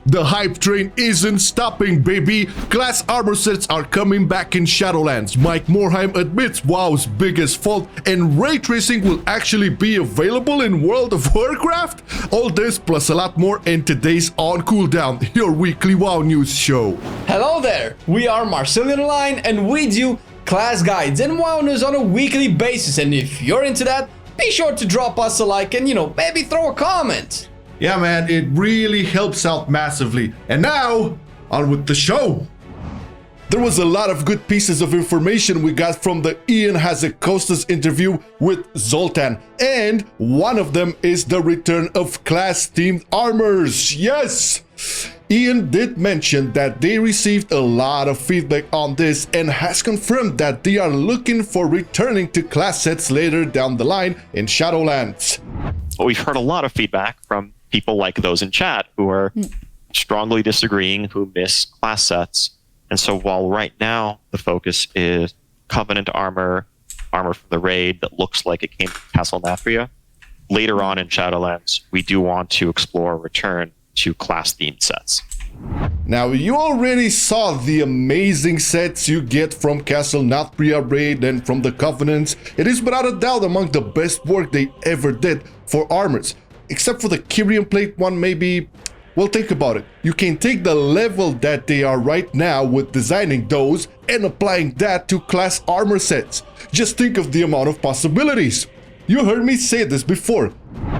The hype train isn't stopping, baby! Class armor sets are coming back in Shadowlands. Mike Morhaime admits WoW's biggest fault, and ray tracing will actually be available in World of Warcraft? All this plus a lot more in today's On Cooldown, your weekly WoW news show. Hello there! We are Marcelian&Online and we do class guides and WoW news on a weekly basis, and if you're into that, be sure to drop us a like and maybe throw a comment. Yeah man, it really helps out massively. And now, on with the show! There was a lot of good pieces of information we got from the Ion Hazzikostas interview with Zoltan, and one of them is the return of class-themed armors. Yes! Ion did mention that they received a lot of feedback on this and has confirmed that they are looking for returning to class sets later down the line in Shadowlands. We've heard a lot of feedback from people like those in chat who are strongly disagreeing, who miss class sets. And so while right now the focus is Covenant armor from the raid that looks like it came from Castle Nathria, later on in Shadowlands, we do want to explore a return to class-themed sets. Now, you already saw the amazing sets you get from Castle Nathria raid and from the Covenants. It is without a doubt among the best work they ever did for armors. Except for the Kyrian plate one, maybe. Well, think about it. You can take the level that they are right now with designing those and applying that to class armor sets. Just think of the amount of possibilities. You heard me say this before.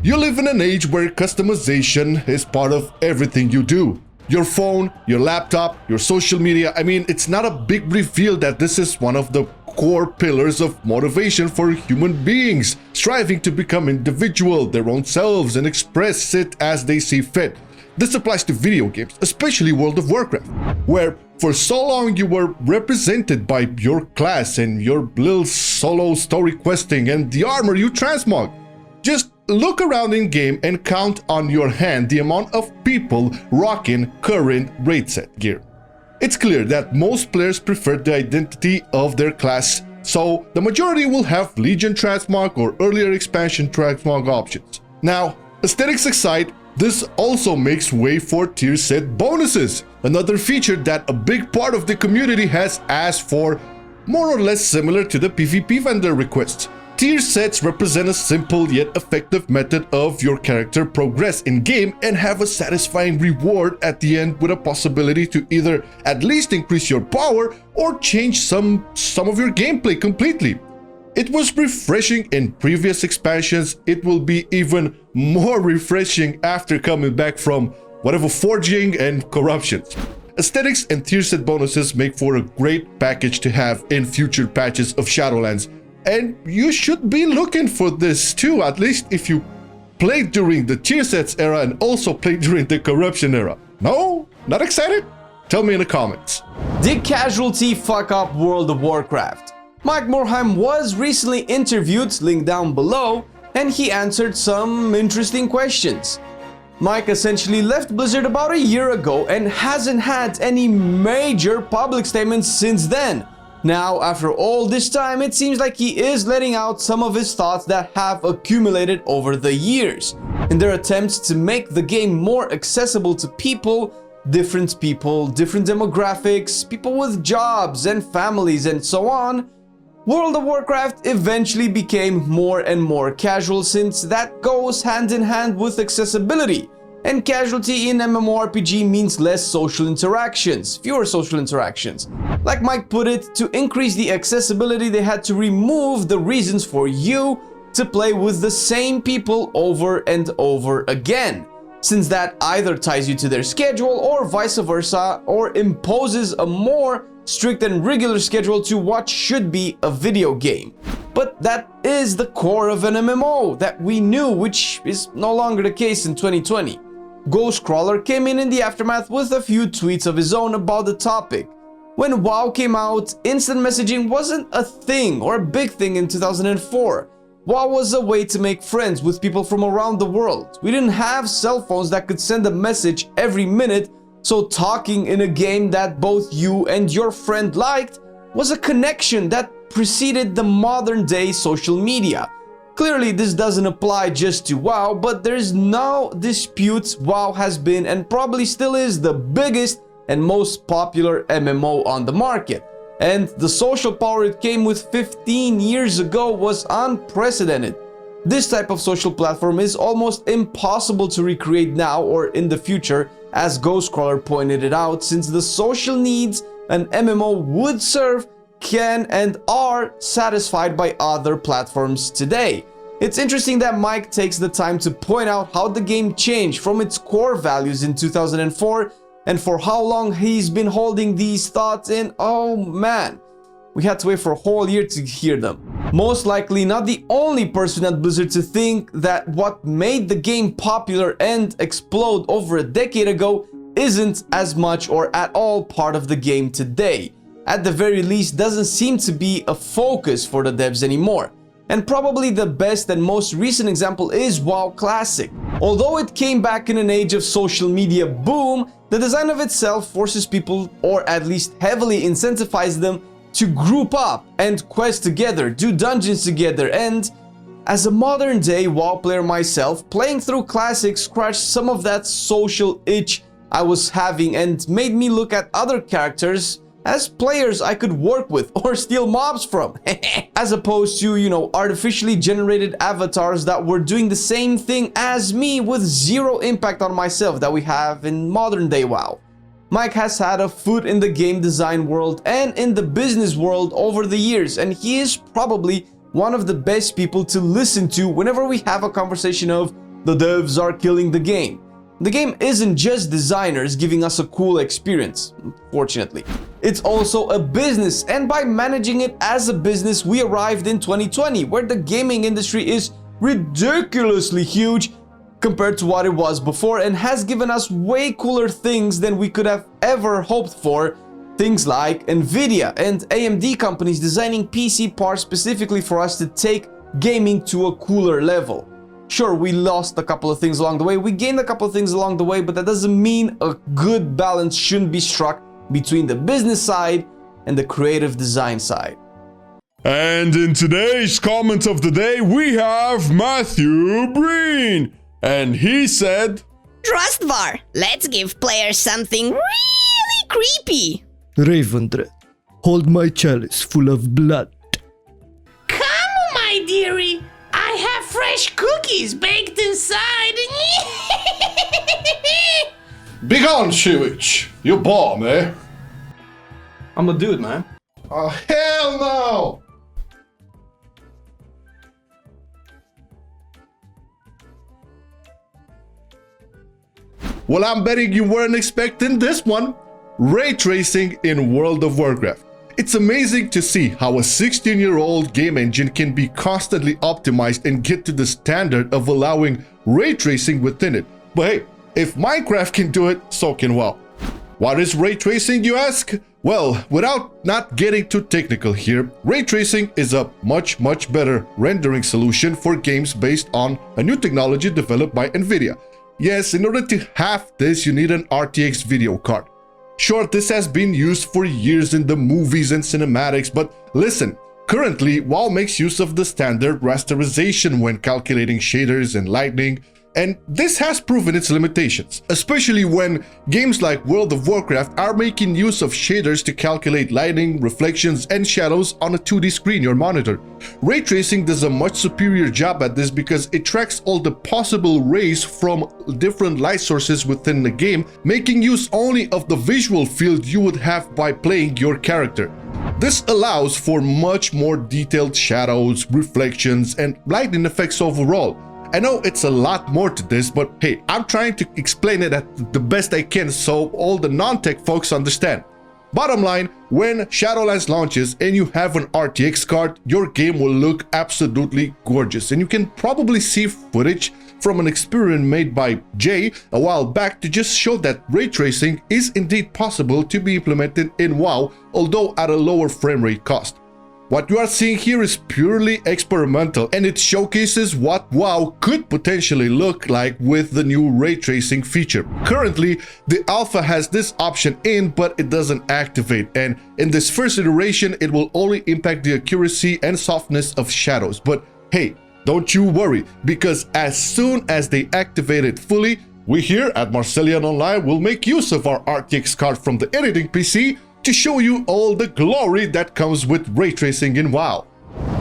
You live in an age where customization is part of everything you do. Your phone, your laptop, your social media. I mean, it's not a big reveal that this is one of the core pillars of motivation for human beings, striving to become individual, their own selves, and express it as they see fit. This applies to video games, especially World of Warcraft, where for so long you were represented by your class and your little solo story questing and the armor you transmog. Just look around in game and count on your hand the amount of people rocking current raid set gear. It's clear that most players prefer the identity of their class, so the majority will have Legion transmog or earlier expansion transmog options. Now, aesthetics aside, this also makes way for tier set bonuses, another feature that a big part of the community has asked for, more or less similar to the PvP vendor requests. Tier sets represent a simple yet effective method of your character progress in-game and have a satisfying reward at the end with a possibility to either at least increase your power or change some of your gameplay completely. It was refreshing in previous expansions, it will be even more refreshing after coming back from whatever forging and corruptions. Aesthetics and tier set bonuses make for a great package to have in future patches of Shadowlands. And you should be looking for this too, at least if you played during the tier sets era and also played during the corruption era. No? Not excited? Tell me in the comments. Did Casualty fuck up World of Warcraft? Mike Morhaime was recently interviewed, link down below, and he answered some interesting questions. Mike essentially left Blizzard about a year ago and hasn't had any major public statements since then. Now, after all this time, it seems like he is letting out some of his thoughts that have accumulated over the years. In their attempts to make the game more accessible to different demographics, people with jobs and families and so on, World of Warcraft eventually became more and more casual, since that goes hand in hand with accessibility. And casualty in MMORPG means less social interactions, fewer social interactions. Like Mike put it, to increase the accessibility they had to remove the reasons for you to play with the same people over and over again, since that either ties you to their schedule or vice versa, or imposes a more strict and regular schedule to what should be a video game. But that is the core of an MMO that we knew, which is no longer the case in 2020. Ghostcrawler came in the aftermath with a few tweets of his own about the topic. When WoW came out, instant messaging wasn't a thing or a big thing in 2004. WoW was a way to make friends with people from around the world. We didn't have cell phones that could send a message every minute, so talking in a game that both you and your friend liked was a connection that preceded the modern day social media. Clearly, this doesn't apply just to WoW, but there's no dispute WoW has been and probably still is the biggest and most popular MMO on the market. And the social power it came with 15 years ago was unprecedented. This type of social platform is almost impossible to recreate now or in the future, as Ghostcrawler pointed it out, since the social needs an MMO would serve can and are satisfied by other platforms today. It's interesting that Mike takes the time to point out how the game changed from its core values in 2004 and for how long he's been holding these thoughts in. Oh man, we had to wait for a whole year to hear them. Most likely not the only person at Blizzard to think that what made the game popular and explode over a decade ago isn't as much or at all part of the game today. At the very least, doesn't seem to be a focus for the devs anymore. And probably the best and most recent example is WoW Classic. Although it came back in an age of social media boom, the design of itself forces people, or at least heavily incentivizes them, to group up and quest together, do dungeons together, and as a modern day WoW player myself, playing through Classic scratched some of that social itch I was having and made me look at other characters as players I could work with or steal mobs from, as opposed to, artificially generated avatars that were doing the same thing as me with zero impact on myself that we have in modern day WoW. Mike has had a foot in the game design world and in the business world over the years, and he is probably one of the best people to listen to whenever we have a conversation of the devs are killing the game. The game isn't just designers giving us a cool experience, fortunately. It's also a business, and by managing it as a business, we arrived in 2020, where the gaming industry is ridiculously huge compared to what it was before and has given us way cooler things than we could have ever hoped for. Things like Nvidia and AMD companies designing PC parts specifically for us to take gaming to a cooler level. Sure, we lost a couple of things along the way, we gained a couple of things along the way, but that doesn't mean a good balance shouldn't be struck between the business side and the creative design side. And in today's comment of the day, we have Matthew Breen. And he said, Trust bar. Let's give players something really creepy. Ravendred, hold my chalice full of blood. Come, my dearie. I have fresh cookies baked inside. Begone, Shiwich. You bomb, eh? I'm a dude, man. Oh, hell no! Well, I'm betting you weren't expecting this one. Ray tracing in World of Warcraft. It's amazing to see how a 16-year-old game engine can be constantly optimized and get to the standard of allowing ray tracing within it. But hey, if Minecraft can do it, so can WoW. What is ray tracing, you ask? Well, without not getting too technical here, ray tracing is a much better rendering solution for games based on a new technology developed by Nvidia. Yes, in order to have this, you need an RTX video card. Sure, this has been used for years in the movies and cinematics, but listen, currently WoW makes use of the standard rasterization when calculating shaders and lighting, and this has proven its limitations, especially when games like World of Warcraft are making use of shaders to calculate lighting, reflections, and shadows on a 2D screen, your monitor. Ray tracing does a much superior job at this because it tracks all the possible rays from different light sources within the game, making use only of the visual field you would have by playing your character. This allows for much more detailed shadows, reflections, and lighting effects overall. I know it's a lot more to this, but hey, I'm trying to explain it at the best I can so all the non-tech folks understand. Bottom line, when Shadowlands launches and you have an RTX card, your game will look absolutely gorgeous, and you can probably see footage from an experiment made by Jay a while back to just show that ray tracing is indeed possible to be implemented in WoW, although at a lower frame rate cost. What you are seeing here is purely experimental, and it showcases what WoW could potentially look like with the new ray tracing feature. Currently, the alpha has this option in, but it doesn't activate, and in this first iteration, it will only impact the accuracy and softness of shadows. But hey, don't you worry, because as soon as they activate it fully, we here at MarcelianOnline will make use of our RTX card from the editing PC to show you all the glory that comes with ray tracing in WoW.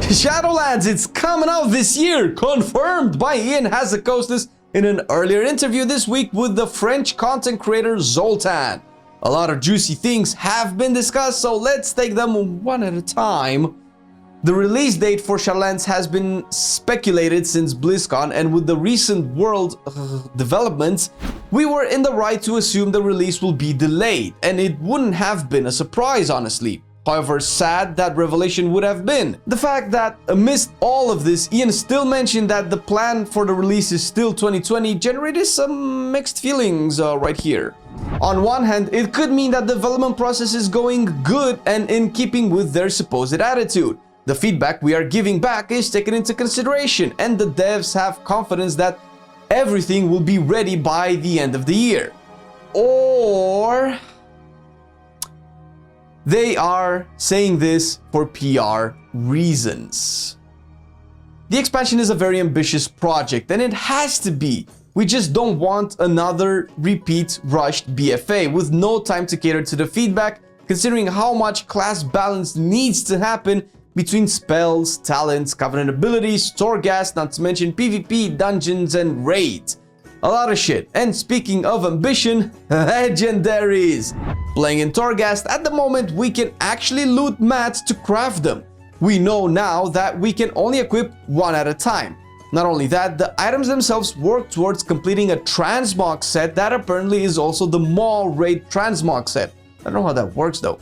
Shadowlands, it's coming out this year, confirmed by Ion Hazzikostas in an earlier interview this week with the French content creator Zoltan. A lot of juicy things have been discussed, so let's take them one at a time. The release date for Shadowlands has been speculated since BlizzCon, and with the recent world developments, we were in the right to assume the release will be delayed, and it wouldn't have been a surprise, honestly. However sad that revelation would have been. The fact that amidst all of this, Ion still mentioned that the plan for the release is still 2020 generated some mixed feelings right here. On one hand, it could mean that the development process is going good and in keeping with their supposed attitude. The feedback we are giving back is taken into consideration, and the devs have confidence that everything will be ready by the end of the year. Or they are saying this for PR reasons. The expansion is a very ambitious project, and it has to be. We just don't want another repeat rushed BFA with no time to cater to the feedback, considering how much class balance needs to happen between spells, talents, covenant abilities, Torghast, not to mention PvP, dungeons, and raids. A lot of shit. And speaking of ambition, legendaries. Playing in Torghast, at the moment we can actually loot mats to craft them. We know now that we can only equip one at a time. Not only that, the items themselves work towards completing a transmog set that apparently is also the Maul raid transmog set. I don't know how that works though.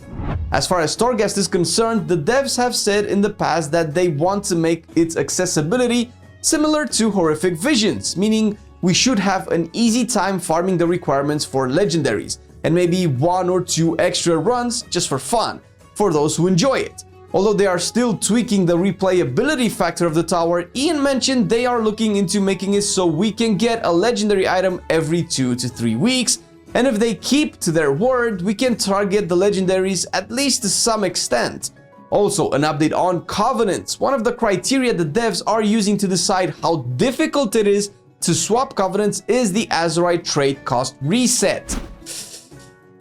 As far as Torghast is concerned, the devs have said in the past that they want to make its accessibility similar to Horrific Visions, meaning we should have an easy time farming the requirements for legendaries, and maybe 1 or 2 extra runs just for fun, for those who enjoy it. Although they are still tweaking the replayability factor of the tower, Ion mentioned they are looking into making it so we can get a legendary item every 2 to 3 weeks, and if they keep to their word, we can target the legendaries at least to some extent. Also, an update on covenants. One of the criteria the devs are using to decide how difficult it is to swap covenants is the Azerite trait cost reset.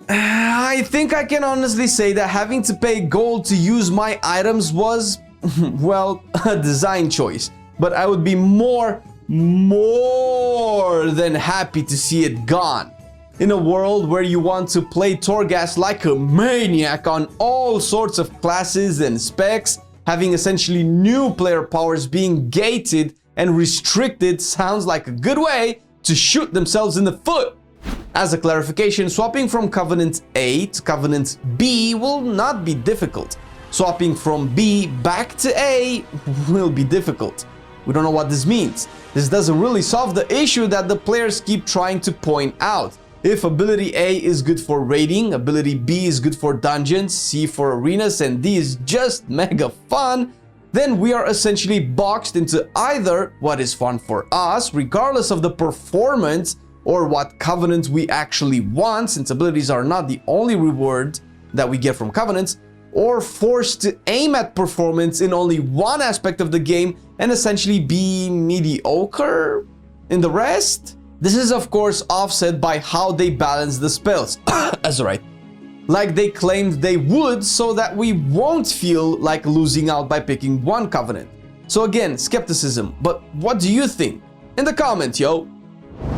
I think I can honestly say that having to pay gold to use my items was, well, a design choice. But I would be more than happy to see it gone. In a world where you want to play Torghast like a maniac on all sorts of classes and specs, having essentially new player powers being gated and restricted sounds like a good way to shoot themselves in the foot. As a clarification, swapping from Covenant A to Covenant B will not be difficult. Swapping from B back to A will be difficult. We don't know what this means. This doesn't really solve the issue that the players keep trying to point out. If ability A is good for raiding, ability B is good for dungeons, C for arenas, and D is just mega fun, then we are essentially boxed into either what is fun for us, regardless of the performance, or what covenants we actually want, since abilities are not the only reward that we get from covenants, or forced to aim at performance in only one aspect of the game and essentially be mediocre in the rest. This is of course offset by how they balance the spells, Azerite, like they claimed they would, so that we won't feel like losing out by picking one covenant. So again, skepticism, but what do you think? In the comments, yo!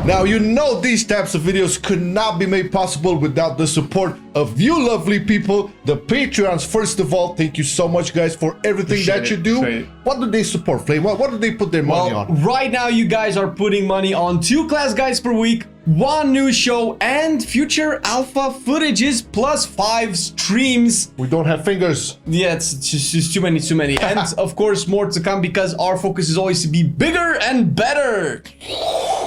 Now, you know these types of videos could not be made possible without the support of you lovely people, the Patreons. First of all, thank you so much, guys, for everything that you do. What do they support, Flame? What do they put their money on? Right now, you guys are putting money on 2 class guides per week, 1 news show, and future alpha footages, plus 5 streams. We don't have fingers. Yeah, it's just too many. And of course, more to come, because our focus is always to be bigger and better.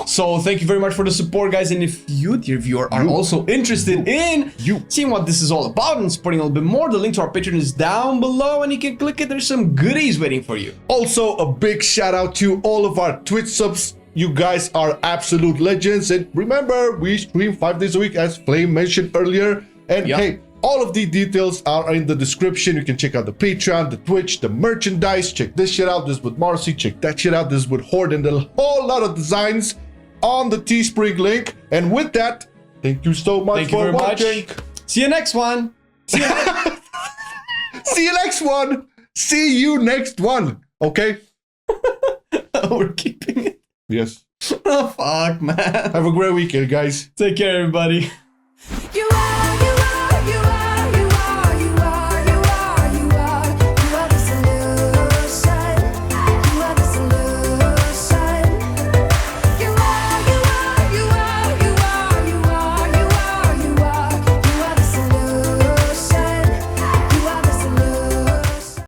So thank you very much for the support, guys. And if you, dear viewer, are also interested in seeing what this is all about and supporting a little bit more, the link to our Patreon is down below and you can click it. There's some goodies waiting for you. Also, a big shout out to all of our Twitch subs. You guys are absolute legends. And remember, we stream 5 days a week, as Flame mentioned earlier. And hey, All of the details are in the description. You can check out the Patreon, the Twitch, the merchandise. Check this shit out. This is with Marcy. Check that shit out. This is with Horde, and a whole lot of designs on the Teespring link. And with that, thank you so much for watching. See you next one. See you See you next one. See you next one. Okay? We're keeping it. Yes. Oh, fuck, man. Have a great weekend, guys. Take care, everybody.